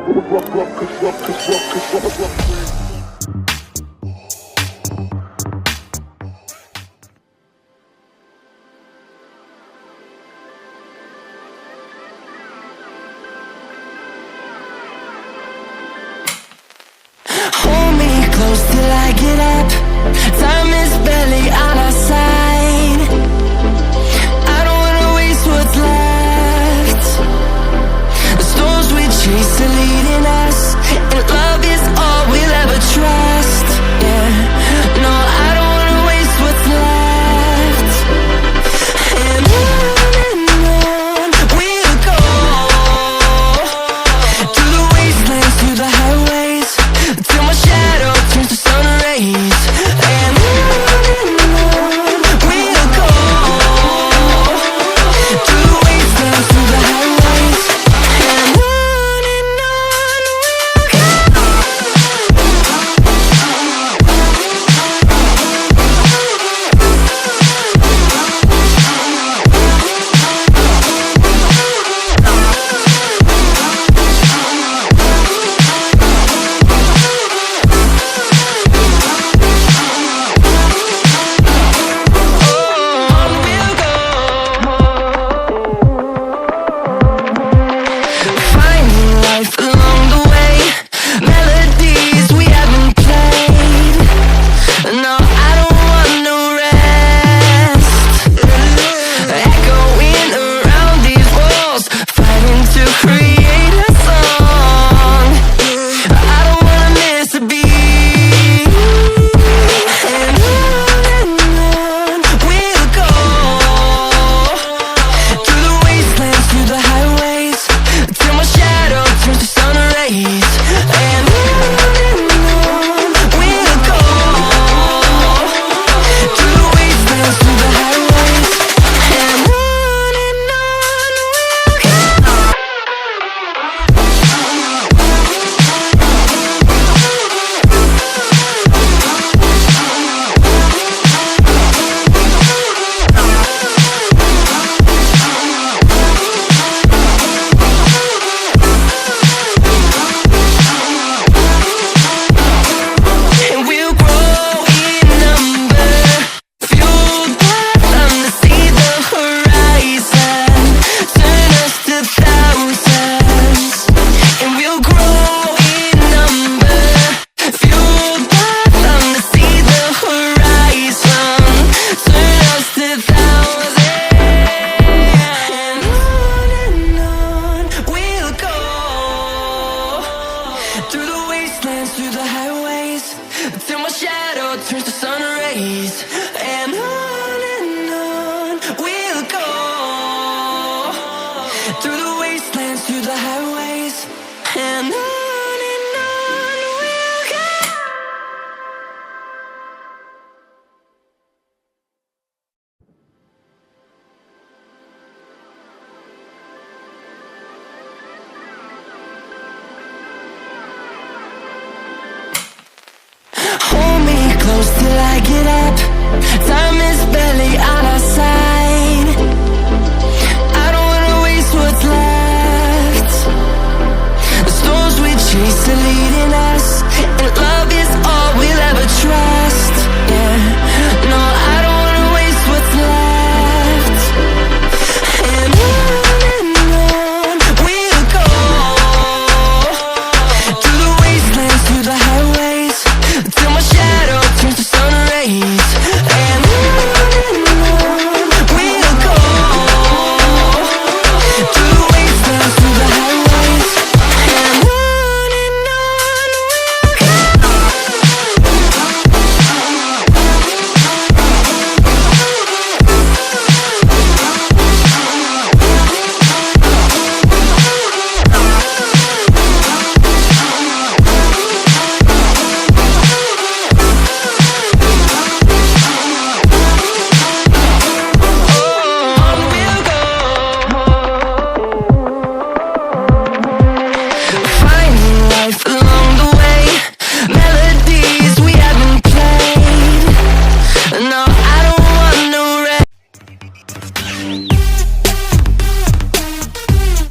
Hold me close till I get up. Time is barely on our side. I don't wanna waste what's left. The storms we chase are leading us, and love is all we'll ever trust. Yeah, no, I don't wanna waste what's left. And on we'll go, through the wastelands, through the highways, till my shadow turns to sun rays. And on we'll go, through the wastelands, through the highways. And on we'll go. Finding life along the way, melodies we haven't played. No, I don't want no rest. Echoing around these walls, fighting to create a song. I don't wanna miss a beat. And on we'll go, through the wastelands, through the highways, till my shadow turns to sun rays. And on we'll go, through the wastelands, through the highways. And on we'll go. And we'll grow in number, fueled by them to see the horizon, turn us to thousands. And we'll grow in number, fueled by them to see the horizon, turn us to thousands. And on we'll go, through the wastelands, through the highways, till my shadow turns to sun rays. And on we'll go, through the wastelands, through the highways. And on we'll go. Hold me close till I get up. Time is barely on